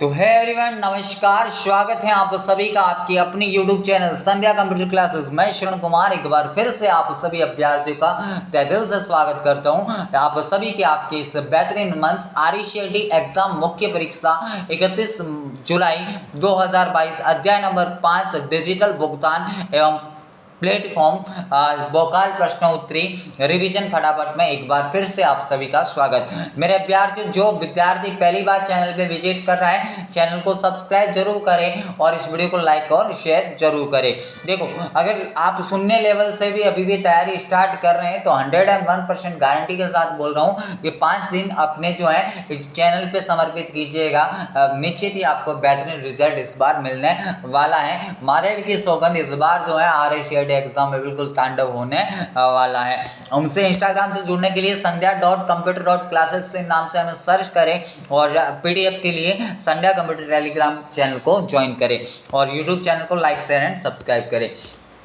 तो है एवरीवन, नमस्कार। स्वागत है आप सभी का आपकी अपनी यूट्यूब चैनल संध्या कंप्यूटर क्लासेस। मैं श्रवण कुमार एक बार फिर से आप सभी अभ्यर्थियों का तहे दिल से स्वागत करता हूं। आप सभी के आपके इस बेहतरीन मंच RCET एग्जाम मुख्य परीक्षा 31 जुलाई 2022 अध्याय नंबर 5 डिजिटल भुगतान एवं प्लेटफॉर्म भोकाल प्रश्नोत्तरी रिवीजन फटाफट में एक बार फिर से आप सभी का स्वागत। मेरे अभ्यर्थी जो विद्यार्थी पहली बार चैनल पे विजिट कर रहा है, चैनल को सब्सक्राइब जरूर करें और इस वीडियो को लाइक और शेयर जरूर करें। देखो, अगर आप शून्य लेवल से भी अभी भी तैयारी स्टार्ट कर रहे हैं तो 101% गारंटी के साथ बोल रहा हूँ कि 5 दिन अपने जो है इस चैनल पे समर्पित कीजिएगा। निश्चित ही आपको बेहतरीन रिजल्ट इस बार मिलने वाला है। महादेव की सौगंध, इस बार जो है RCET एग्जाम में बिल्कुल तांडव होने वाला है। हमसे इंस्टाग्राम से जुड़ने के लिए संध्या.computer.classes से नाम से हमें सर्च करें और PDF के लिए संध्या कंप्यूटर टेलीग्राम चैनल को ज्वाइन करें और YouTube चैनल को लाइक शेयर एंड सब्सक्राइब करें।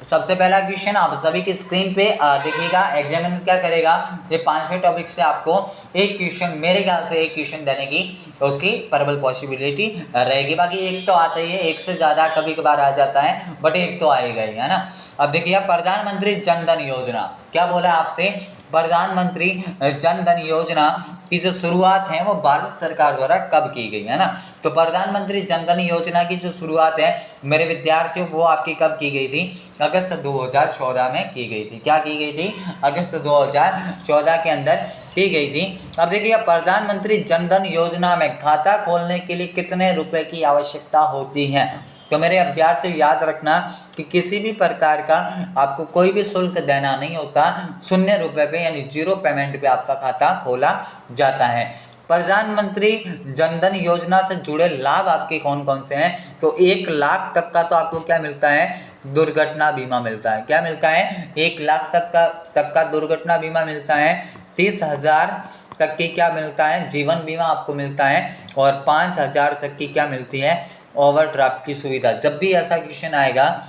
सबसे पहला क्वेश्चन आप सभी की स्क्रीन पे देखिएगा। एग्जामिनर क्या करेगा, ये 5वें टॉपिक से आपको एक क्वेश्चन, मेरे ख्याल से एक क्वेश्चन देने की उसकी प्रबल पॉसिबिलिटी रहेगी। बाकी एक तो आता ही है, एक से ज़्यादा कभी कभार आ जाता है, बट एक तो आएगा ही, है ना। अब देखिए, प्रधानमंत्री जन धन योजना क्या बोला आपसे। प्रधानमंत्री जन धन योजना की जो शुरुआत है वो भारत सरकार द्वारा कब की गई, है ना। तो प्रधानमंत्री जन धन योजना की जो शुरुआत है मेरे विद्यार्थियों, वो आपकी कब की गई थी? अगस्त 2014 में की गई थी। क्या की गई थी? अगस्त 2014 के अंदर की गई थी। अब देखिए, प्रधानमंत्री जन धन योजना में खाता खोलने के लिए कितने रुपए की आवश्यकता होती है? तो मेरे अभ्यर्थी याद रखना कि किसी भी प्रकार का आपको कोई भी शुल्क देना नहीं होता। 0 रुपए पे यानी 0 पेमेंट पे आपका खाता खोला जाता है। प्रधानमंत्री जन धन योजना से जुड़े लाभ आपके कौन कौन से हैं? तो 1 लाख तक का तो आपको क्या मिलता है? दुर्घटना बीमा मिलता है। क्या मिलता है? 1 लाख तक का दुर्घटना बीमा मिलता है। 30,000 तक की क्या मिलता है? जीवन बीमा आपको मिलता है। और 5,000 तक की क्या मिलती है? ओवरड्राफ्ट की सुविधा। जब भी ऐसा क्वेश्चन आएगा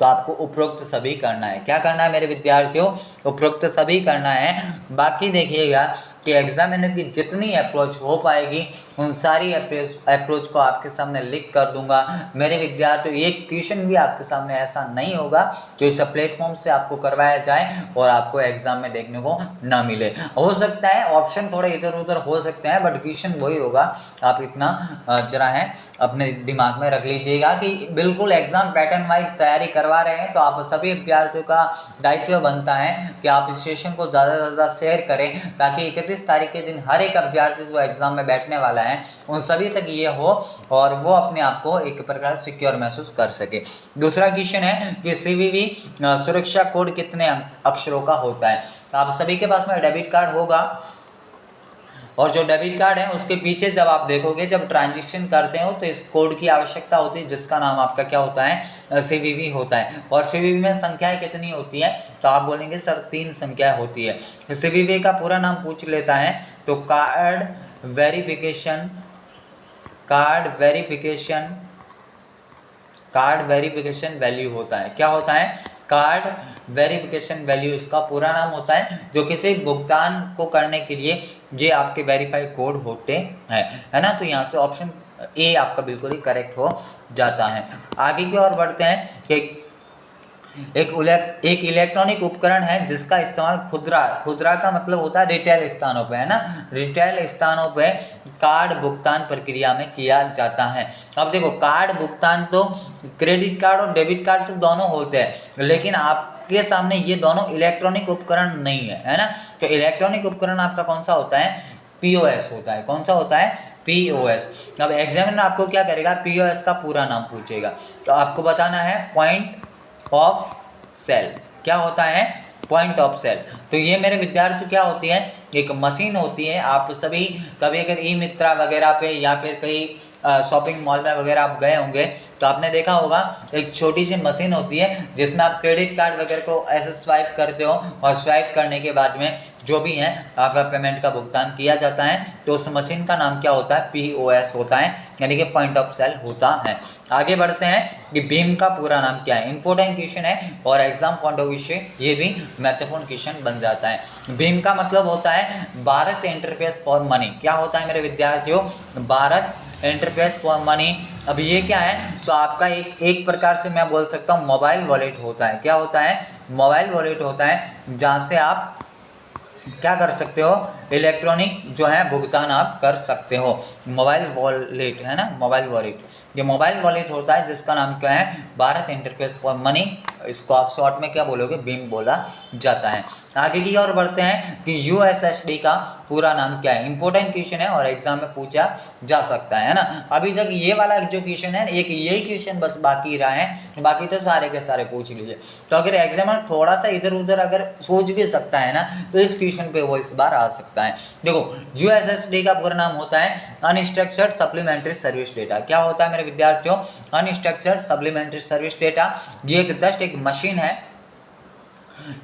तो आपको उपरोक्त सभी करना है। क्या करना है मेरे विद्यार्थियों? उपरोक्त सभी करना है। बाकी देखिएगा कि एग्जामिनर की जितनी अप्रोच हो पाएगी उन सारी अप्रोच को आपके सामने लिख कर दूंगा। मेरे विद्यार्थियों, एक क्वेश्चन भी आपके सामने ऐसा नहीं होगा जो इस प्लेटफॉर्म से आपको करवाया जाए और आपको एग्जाम में देखने को ना मिले। हो सकता है ऑप्शन थोड़े इधर उधर हो सकते हैं, बट क्वेश्चन वही होगा। आप इतना जरा है अपने दिमाग में रख लीजिएगा कि बिल्कुल एग्जाम पैटर्न वाइज तैयारी करवा रहे हैं तो आप सभी अभ्यर्थियों का दायित्व बनता है कि आप इस सेशन को ज़्यादा से ज़्यादा शेयर करें ताकि 31 तारीख के दिन हर एक अभ्यर्थी जो एग्जाम में बैठने वाला है उन सभी तक ये हो और वो अपने आप को एक प्रकार सिक्योर महसूस कर सके। दूसरा क्वेश्चन है कि CVV सुरक्षा कोड कितने अक्षरों का होता है? तो आप सभी के पास में डेबिट कार्ड होगा और जो डेबिट कार्ड है उसके पीछे जब आप देखोगे, जब ट्रांजैक्शन करते हो तो इस कोड की आवश्यकता होती है जिसका नाम आपका क्या होता है? CVV होता है। और CVV में संख्याएं कितनी होती है? तो आप बोलेंगे सर 3 संख्याएं होती है। तो CVV का पूरा नाम पूछ लेता है तो कार्ड वेरिफिकेशन वैल्यू होता है। क्या होता है? कार्ड वेरिफिकेशन वैल्यू इसका पूरा नाम होता है, जो किसी भुगतान को करने के लिए ये आपके वेरीफाई कोड होते हैं, है ना। तो यहाँ से ऑप्शन ए आपका बिल्कुल ही करेक्ट हो जाता है। आगे की ओर बढ़ते हैं कि एक इलेक्ट्रॉनिक उपकरण है जिसका इस्तेमाल खुदरा का मतलब होता है रिटेल स्थानों पे, है ना। रिटेल स्थानों पे कार्ड भुगतान प्रक्रिया में किया जाता है। अब देखो, कार्ड भुगतान तो क्रेडिट कार्ड और डेबिट कार्ड तो दोनों होते हैं, लेकिन आपके सामने ये दोनों इलेक्ट्रॉनिक उपकरण नहीं है ना। तो इलेक्ट्रॉनिक उपकरण आपका कौन सा होता है? POS होता है। कौन सा होता है? POS। अब एग्जामिनर आपको क्या करेगा? POS का पूरा नाम पूछेगा तो आपको बताना है पॉइंट ऑफ सेल। क्या होता है? Point of cell. तो ये मेरे विद्यार्थी क्या होती है? एक मशीन होती है। आप सभी कभी अगर ई मित्रा वगैरह पे या फिर कहीं शॉपिंग मॉल में वगैरह आप गए होंगे तो तो आपने देखा होगा एक छोटी सी मशीन होती है जिसमें आप क्रेडिट कार्ड वगैरह को ऐसे स्वाइप करते हो और स्वाइप करने के बाद में जो भी है आपका पेमेंट का भुगतान किया जाता है। तो उस मशीन का नाम क्या होता है? POS होता है, यानी कि पॉइंट ऑफ सेल होता है। आगे बढ़ते हैं कि भीम का पूरा नाम क्या है। इंपॉर्टेंट क्वेश्चन है और एग्जाम पॉइंट ऑफ व्यू से ये भी महत्वपूर्ण क्वेश्चन बन जाता है। भीम का मतलब होता है भारत इंटरफेस फॉर मनी। क्या होता है मेरे विद्यार्थियों? Bharat interface for money. अब ये क्या है? तो आपका एक प्रकार से मैं बोल सकता हूँ मोबाइल वॉलेट होता है। क्या होता है? मोबाइल वॉलेट होता है, जहाँ से आप क्या कर सकते हो? इलेक्ट्रॉनिक जो है भुगतान आप कर सकते हो। मोबाइल वॉलेट है ना, मोबाइल वॉलेट। ये मोबाइल वॉलेट होता है जिसका नाम क्या है? Bharat interface for money. इसको आप शॉर्ट में क्या बोलोगे? भीम बोला जाता है। आगे की ओर बढ़ते हैं कि USSD का पूरा नाम क्या है। इंपॉर्टेंट क्वेश्चन है और एग्जाम में पूछा जा सकता है ना। अभी तक ये वाला जो क्वेश्चन है, एक यही क्वेश्चन बस बाकी रहा है, बाकी तो सारे के सारे पूछ लीजिए। तो अगर एग्जामर थोड़ा सा इधर उधर अगर सोच भी सकता है ना, तो इस क्वेश्चन पे वो इस बार आ सकता है। देखो, USSD का पूरा नाम होता है अनस्ट्रक्चर्ड सप्लीमेंट्री सर्विस डेटा। क्या होता है मेरे विद्यार्थियों? Unstructured supplementary service data. ये एक जस्ट एक मशीन है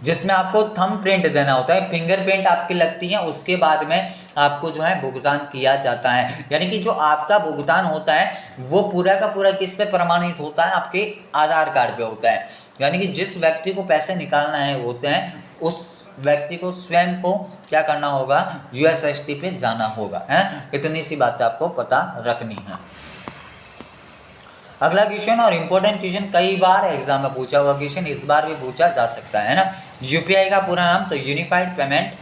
जिसमें आपको थंब प्रिंट देना होता है, फिंगरप्रिंट आपकी लगती है, उसके बाद में आपको जो है भुगतान किया जाता है। यानी कि जो आपका भुगतान होता है वो पूरा का पूरा किस पे प्रमाणित होता है? आपके आधार कार्ड पे होता है। यानी कि जिस व्यक्ति को पैसे निकालना है होते हैं, उस व्यक्ति को स्वयं को क्या करना होगा? USSD पे जाना होगा, है। इतनी सी बात आपको पता रखनी है। अगला क्वेश्चन और इम्पोर्टेंट क्वेश्चन, कई बार एग्जाम में पूछा हुआ क्वेश्चन, इस बार भी पूछा जा सकता है ना। UPI का पूरा नाम तो यूनिफाइड पेमेंट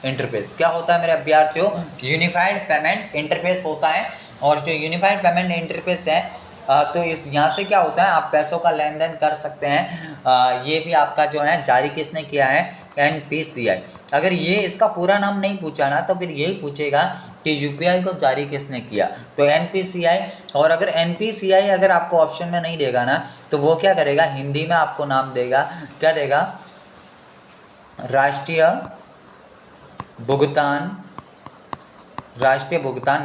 इंटरफेस। क्या होता है मेरे अभ्यर्थियों? यूनिफाइड पेमेंट इंटरफेस होता है। और जो यूनिफाइड पेमेंट इंटरफेस है तो इस यहाँ से क्या होता है? आप पैसों का लेन देन कर सकते हैं। ये भी आपका जो है जारी किसने किया है? NPCI। अगर ये इसका पूरा नाम नहीं पूछा ना, तो फिर यही पूछेगा कि UPI को जारी किसने किया, तो NPCI। और अगर NPCI अगर आपको ऑप्शन में नहीं देगा ना, तो वो क्या करेगा? हिंदी में आपको नाम देगा, क्या देगा? राष्ट्रीय भुगतान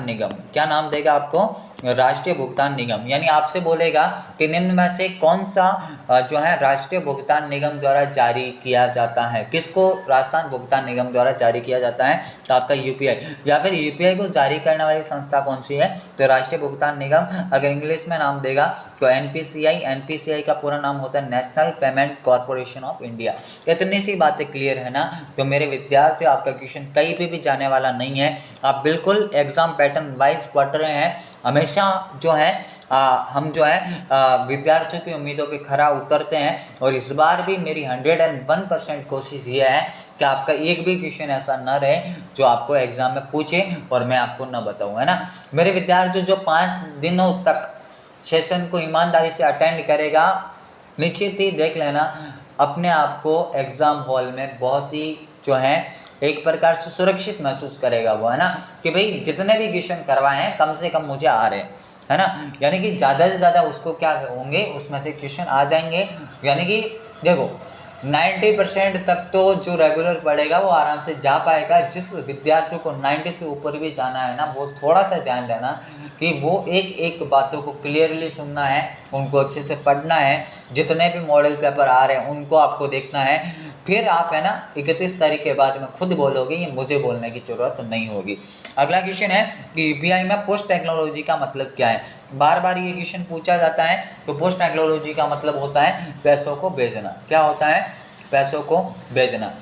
निगम। क्या नाम देगा आपको? राष्ट्रीय भुगतान निगम। यानी आपसे बोलेगा कि निम्न में से कौन सा जो है राष्ट्रीय भुगतान निगम द्वारा जारी किया जाता है। किसको राजस्थान भुगतान निगम द्वारा जारी किया जाता है? तो आपका UPI। या फिर UPI को जारी करने वाली संस्था कौन सी है? तो राष्ट्रीय भुगतान निगम। अगर इंग्लिश में नाम देगा तो NPCI। NPCI का पूरा नाम होता है national payment corporation of India. इतनी सी बातें क्लियर है ना। तो मेरे विद्यार्थी, आपका क्वेश्चन कहीं पे भी जाने वाला नहीं है। आप बिल्कुल एग्जाम पैटर्न वाइज पढ़ रहे हैं। हमेशा जो है हम जो है विद्यार्थियों की उम्मीदों पे खरा उतरते हैं। और इस बार भी मेरी 101% कोशिश ये है कि आपका एक भी क्वेश्चन ऐसा न रहे जो आपको एग्जाम में पूछे और मैं आपको न बताऊं, है ना। मेरे विद्यार्थियों जो 5 दिनों तक सेशन को ईमानदारी से अटेंड करेगा, निश्चित ही देख लेना अपने आप को एग्ज़ाम हॉल में बहुत ही जो है एक प्रकार से सुरक्षित महसूस करेगा वो, है ना। कि भाई जितने भी क्वेश्चन करवाए हैं कम से कम मुझे आ रहे हैं, है ना। यानी कि ज़्यादा से ज़्यादा उसको क्या होंगे, उसमें से क्वेश्चन आ जाएंगे। यानी कि देखो 90% तक तो जो रेगुलर पढ़ेगा वो आराम से जा पाएगा। जिस विद्यार्थियों को 90 से ऊपर भी जाना है ना, वो थोड़ा सा ध्यान देना कि वो एक एक बातों को क्लियरली सुनना है, उनको अच्छे से पढ़ना है। जितने भी मॉडल पेपर आ रहे हैं उनको आपको देखना है। फिर आप है ना 31 तारीख के बाद में खुद बोलोगे, ये मुझे बोलने की जरूरत नहीं होगी। अगला क्वेश्चन है कि UPI में पोस्ट टेक्नोलॉजी का मतलब क्या है। बार बार ये क्वेश्चन पूछा जाता है। तो पोस्ट टेक्नोलॉजी का मतलब होता है पैसों को भेजना। क्या होता है? पैसों को भेजना।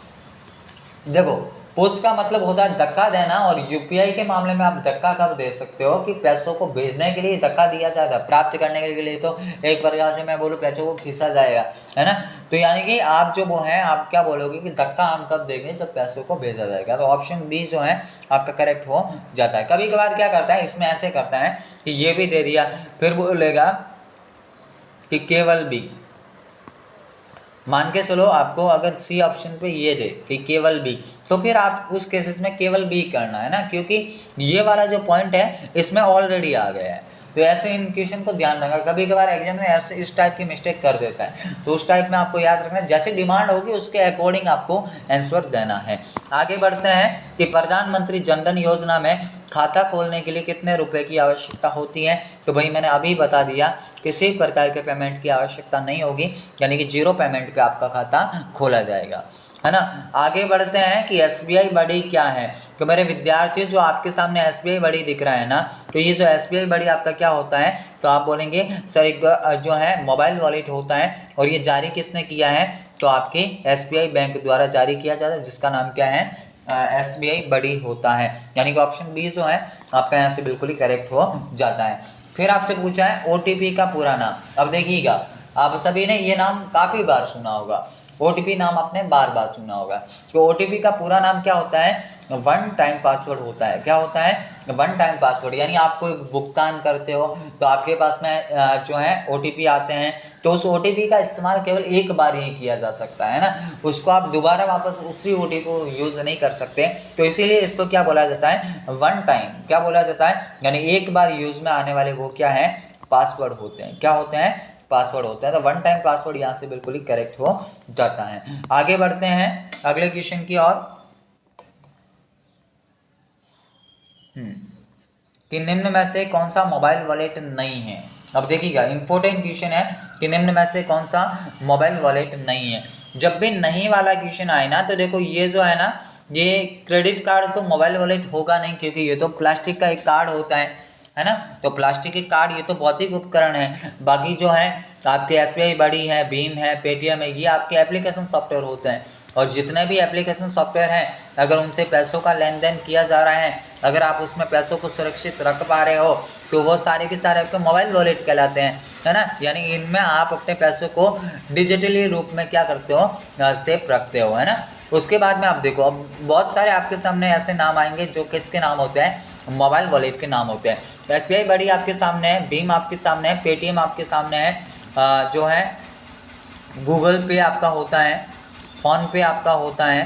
देखो, पोस्ट का मतलब होता है धक्का देना, और UPI के मामले में आप धक्का कब दे सकते हो कि पैसों को भेजने के लिए धक्का दिया जाएगा, प्राप्त करने के लिए तो एक प्रकार से मैं बोलूँ पैसों को खींचा जाएगा, है ना। तो यानी कि आप जो वो है, आप क्या बोलोगे कि धक्का हम कब देंगे? जब पैसों को भेजा जाएगा। तो ऑप्शन बी जो है आपका करेक्ट हो जाता है। कभी कभार क्या करता है, इसमें ऐसे करता है कि ये भी दे दिया, फिर बोलेगा कि केवल बी। मान के चलो आपको अगर सी ऑप्शन पे ये दे कि केवल बी, तो फिर आप उस केसेस में केवल बी करना है ना, क्योंकि ये वाला जो पॉइंट है इसमें ऑलरेडी आ गया है। तो ऐसे इन क्वेश्चन को ध्यान रखना। कभी कभार एग्जाम में ऐसे इस टाइप की मिस्टेक कर देता है, तो उस टाइप में आपको याद रखना, जैसे डिमांड होगी उसके अकॉर्डिंग आपको आंसर देना है। आगे बढ़ते हैं कि प्रधानमंत्री जनधन योजना में खाता खोलने के लिए कितने रुपए की आवश्यकता होती है? तो भाई मैंने अभी बता दिया, किसी प्रकार के पेमेंट की आवश्यकता नहीं होगी, यानी कि 0 पेमेंट पे आपका खाता खोला जाएगा, है ना। आगे बढ़ते हैं कि SBI बड़ी क्या है। तो मेरे विद्यार्थियों, जो आपके सामने SBI बड़ी दिख रहा है ना, तो ये जो SBI बड़ी आपका क्या होता है, तो आप बोलेंगे सर एक जो है मोबाइल वॉलेट होता है, और ये जारी किसने किया है, तो आपके SBI बैंक द्वारा जारी किया जाता है, जिसका नाम क्या है, SBI बड़ी होता है। यानी कि ऑप्शन बी जो है आपका यहाँ से बिल्कुल ही करेक्ट हो जाता है। फिर आपसे पूछा है OTP का पूरा नाम। अब देखिएगा, आप सभी ने ये नाम काफ़ी बार सुना होगा, OTP नाम आपने बार बार सुना होगा। तो OTP का पूरा नाम क्या होता है, वन टाइम पासवर्ड होता है। क्या होता है, वन टाइम पासवर्ड। यानी आप कोई भुगतान करते हो तो आपके पास में जो है OTP आते हैं, तो उस OTP का इस्तेमाल केवल एक बार ही किया जा सकता है ना, उसको आप दोबारा वापस उसी OTP को यूज़ नहीं कर सकते। तो इसीलिए इसको क्या बोला जाता है, वन टाइम। क्या बोला जाता है, यानी एक बार यूज़ में आने वाले वो क्या है, पासवर्ड होते हैं। क्या होते हैं, पासवर्ड होता है। तो वन टाइम पासवर्ड यहाँ से बिल्कुल ही करेक्ट हो जाता है। आगे बढ़ते हैं अगले क्वेश्चन की ओर। कि निम्न में से कौन सा मोबाइल वॉलेट नहीं है। अब देखिएगा, इंपॉर्टेंट क्वेश्चन है कि निम्न में से कौन सा मोबाइल वॉलेट नहीं है। जब भी नहीं वाला क्वेश्चन आए ना, तो देखो ये जो है ना, ये क्रेडिट कार्ड तो मोबाइल वॉलेट होगा नहीं, क्योंकि ये तो प्लास्टिक का एक कार्ड होता है ना। तो प्लास्टिक के कार्ड ये तो भौतिक उपकरण है। बाकी जो है आपके SBI बड़ी है, भीम है, पेटीएम है, ये आपके एप्लीकेशन सॉफ्टवेयर होते हैं। और जितने भी एप्लीकेशन सॉफ्टवेयर हैं, अगर उनसे पैसों का लेन देन किया जा रहा है, अगर आप उसमें पैसों को सुरक्षित रख पा रहे हो, तो वो सारे के सारे आपके मोबाइल वॉलेट कहलाते हैं, है ना। यानी इनमें आप अपने पैसों को डिजिटली रूप में क्या करते हो, सेफ रखते हो, है ना। उसके बाद में आप देखो, अब बहुत सारे आपके सामने ऐसे नाम आएंगे जो किसके नाम होते हैं, मोबाइल वॉलेट के नाम होते हैं। SBI बड़ी आपके सामने है, भीम आपके सामने है, पेटीएम आपके सामने है, जो है गूगल पे आपका होता है, फ़ोन पे आपका होता है,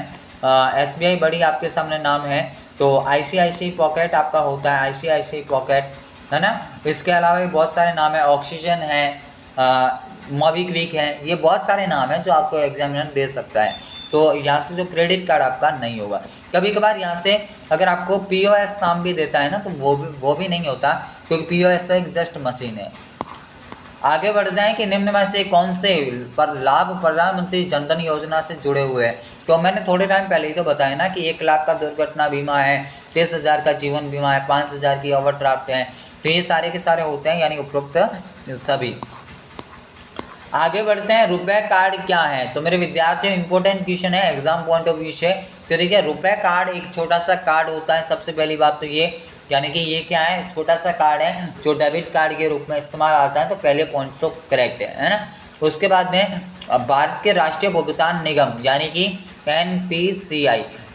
SBI बड़ी आपके सामने नाम है। तो ICICI पॉकेट आपका होता है, ICICI पॉकेट, है ना। इसके अलावा भी बहुत सारे नाम है, ऑक्सीजन है, मोबीक्विक है, ये बहुत सारे नाम हैं जो आपको एग्जामिनर दे सकता है। तो यहाँ से जो क्रेडिट कार्ड आपका नहीं होगा। कभी कभार यहाँ से अगर आपको POS नाम भी देता है ना, तो वो भी नहीं होता, क्योंकि POS तो एक जस्ट मशीन है। आगे बढ़ जाएं कि निम्न में से कौन से पर लाभ प्रधानमंत्री जनधन योजना से जुड़े हुए हैं। तो मैंने थोड़े टाइम पहले ही तो बताया ना कि 1 लाख का दुर्घटना बीमा है, 30,000 का जीवन बीमा है, 5,000 की ओवरड्राफ्ट है। तो ये सारे के सारे होते हैं, यानी उपरोक्त सभी। आगे बढ़ते हैं, रुपए कार्ड क्या है। तो मेरे विद्यार्थियों, इंपॉर्टेंट क्वेश्चन है एग्जाम पॉइंट ऑफ व्यू से। तो देखिए, रुपए कार्ड एक छोटा सा कार्ड होता है। सबसे पहली बात तो ये, यानी कि ये क्या है, छोटा सा कार्ड है जो डेबिट कार्ड के रूप में इस्तेमाल आता है। तो पहले पॉइंट तो करेक्ट है ना। उसके बाद में भारत के राष्ट्रीय भुगतान निगम यानी कि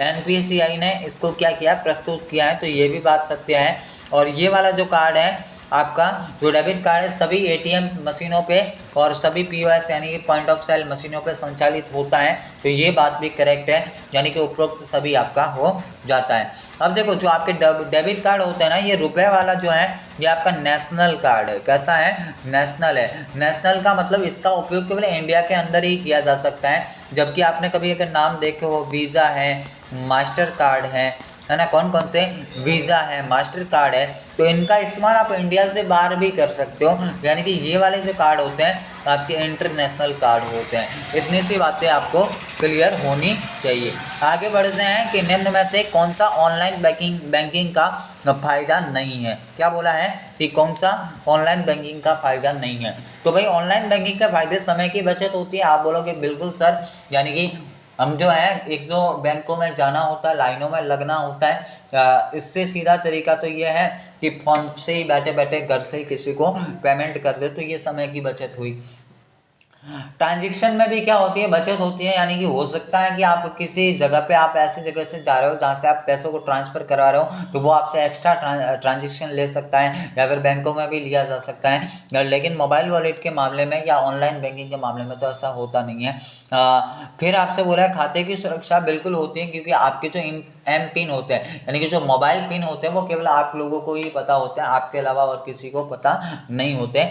NPCI ने इसको क्या किया, प्रस्तुत किया है। तो ये भी बात सत्य है। और ये वाला जो कार्ड है आपका, जो डेबिट कार्ड है, सभी ATM मशीनों पे और सभी POS यानी कि पॉइंट ऑफ सेल मशीनों पे संचालित होता है। तो ये बात भी करेक्ट है, यानी कि उपरोक्त सभी आपका हो जाता है। अब देखो, जो आपके डेबिट कार्ड होते हैं ना, ये रुपए वाला जो है, ये आपका नेशनल कार्ड है। कैसा है, नेशनल है। नेशनल का मतलब इसका उपयोग केवल इंडिया के अंदर ही किया जा सकता है। जबकि आपने कभी अगर नाम देखे हो, वीज़ा है, मास्टर कार्ड है ना, कौन कौन से, वीज़ा है, मास्टर कार्ड है, तो इनका इस्तेमाल आप इंडिया से बाहर भी कर सकते हो। यानी कि ये वाले जो कार्ड होते हैं आपके इंटरनेशनल कार्ड होते हैं। इतनी सी बातें आपको क्लियर होनी चाहिए। आगे बढ़ते हैं कि निम्न में से कौन सा ऑनलाइन बैंकिंग का फ़ायदा नहीं है। क्या बोला है कि कौन सा ऑनलाइन बैंकिंग का फ़ायदा नहीं है। तो भाई ऑनलाइन बैंकिंग का फ़ायदे, समय की बचत होती है। आप बोलोगे बिल्कुल सर, यानी कि हम जो है एक दो बैंकों में जाना होता है, लाइनों में लगना होता है। इससे सीधा तरीका तो ये है कि फ़ोन से ही बैठे बैठे घर से ही किसी को पेमेंट कर दे, तो ये समय की बचत हुई। ट्रांजेक्शन में भी क्या होती है, बचत होती है। यानी कि हो सकता है कि आप किसी जगह पे, आप ऐसी जगह से जा रहे हो जहाँ से आप पैसों को ट्रांसफ़र करा रहे हो, तो वो आपसे एक्स्ट्रा ट्रांजेक्शन ले सकता है, या फिर बैंकों में भी लिया जा सकता है। लेकिन मोबाइल वॉलेट के मामले में या ऑनलाइन बैंकिंग के मामले में तो ऐसा होता नहीं है। फिर आपसे बोला है खाते की सुरक्षा बिल्कुल होती है, क्योंकि आपके जो एम पिन होते हैं, यानी कि जो मोबाइल पिन होते हैं वो केवल आप लोगों को ही पता होते हैं, आपके अलावा और किसी को पता नहीं होते।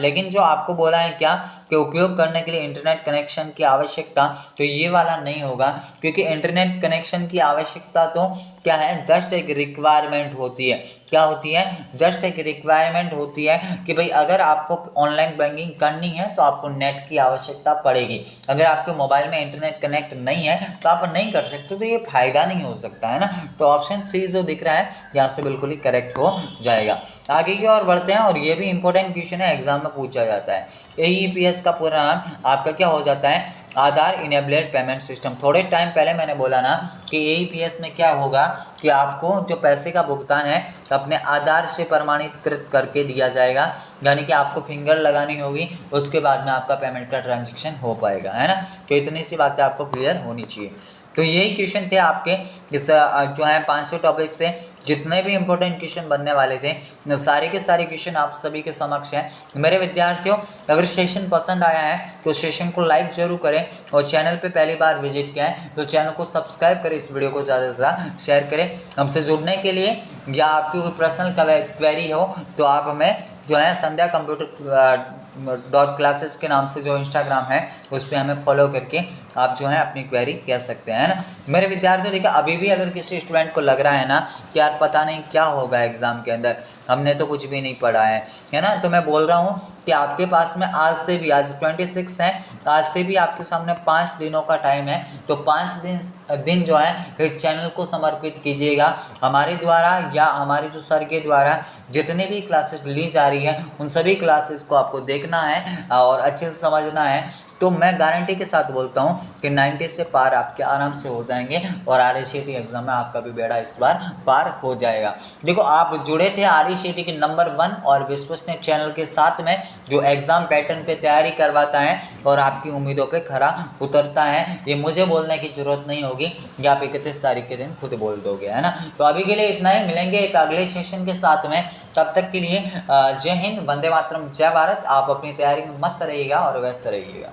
लेकिन जो आपको बोला है क्या कि उपयोग करने के लिए इंटरनेट कनेक्शन की आवश्यकता, तो ये वाला नहीं होगा, क्योंकि इंटरनेट कनेक्शन की आवश्यकता तो क्या है, जस्ट एक रिक्वायरमेंट होती है। क्या होती है? जस्ट एक रिक्वायरमेंट होती है कि भाई अगर आपको ऑनलाइन बैंकिंग करनी है तो आपको नेट की आवश्यकता पड़ेगी। अगर आपके मोबाइल में इंटरनेट कनेक्ट नहीं है तो आप नहीं कर सकते, तो ये फायदा नहीं हो सकता है ना। तो ऑप्शन सी जो दिख रहा है यहाँ से बिल्कुल ही करेक्ट हो जाएगा। आगे की ओर बढ़ते हैं, और ये भी इंपॉर्टेंट क्वेश्चन है, एग्जाम में पूछा जाता है। AEPS का पूरा नाम आपका क्या हो जाता है? आधार इनेबल्ड पेमेंट सिस्टम। थोड़े टाइम पहले मैंने बोला ना कि AEPS में क्या होगा कि आपको जो पैसे का भुगतान है अपने आधार से प्रमाणित करके दिया जाएगा, यानी कि आपको फिंगर लगानी होगी, उसके बाद में आपका पेमेंट का ट्रांजेक्शन हो पाएगा, है ना। तो इतनी सी बातें आपको क्लियर होनी चाहिए। तो यही क्वेश्चन थे आपके इस जो है 500 टॉपिक से जितने भी इंपॉर्टेंट क्वेश्चन बनने वाले थे, सारे के सारे क्वेश्चन आप सभी के समक्ष हैं। मेरे विद्यार्थियों, अगर सेशन पसंद आया है तो सेशन को लाइक जरूर करें, और चैनल पे पहली बार विजिट किया है तो चैनल को सब्सक्राइब करें, इस वीडियो को ज़्यादा से ज़्यादा शेयर करें। हमसे जुड़ने के लिए या आपकी कोई पर्सनल क्वेरी हो तो आप हमें जो है संध्या कंप्यूटर .classes के नाम से जो इंस्टाग्राम है उस पर हमें फॉलो करके आप जो है अपनी क्वेरी कह सकते हैं ना। मेरे विद्यार्थियों, देखिए अभी भी अगर किसी स्टूडेंट को लग रहा है ना कि यार पता नहीं क्या होगा एग्ज़ाम के अंदर, हमने तो कुछ भी नहीं पढ़ा है ना, तो मैं बोल रहा हूँ कि आपके पास में आज से भी, आज 26 है, आज से भी आपके सामने 5 दिनों का टाइम है। तो 5 दिन जो है इस चैनल को समर्पित कीजिएगा हमारे द्वारा या हमारे जो सर के द्वारा जितनी भी क्लासेस ली जा रही है उन सभी क्लासेस को आपको देखना है और अच्छे से समझना है। तो मैं गारंटी के साथ बोलता हूँ कि 90 से पार आपके आराम से हो जाएंगे, और RCT एग्जाम में आपका भी बेड़ा इस बार पार हो जाएगा। देखो आप जुड़े थे RCT के नंबर 1 और विश्वसनीय चैनल के साथ में, जो एग्जाम पैटर्न पे तैयारी करवाता है और आपकी उम्मीदों पे खरा उतरता है। ये मुझे बोलने की जरूरत नहीं होगी, ये आप 31 तारीख के दिन खुद बोल दोगे, है ना। तो अभी के लिए इतना ही, मिलेंगे एक अगले सेशन के साथ में। तब तक के लिए जय हिंद, वंदे मातरम, जय भारत। आप अपनी तैयारी में मस्त रहिएगा और व्यस्त रहिएगा।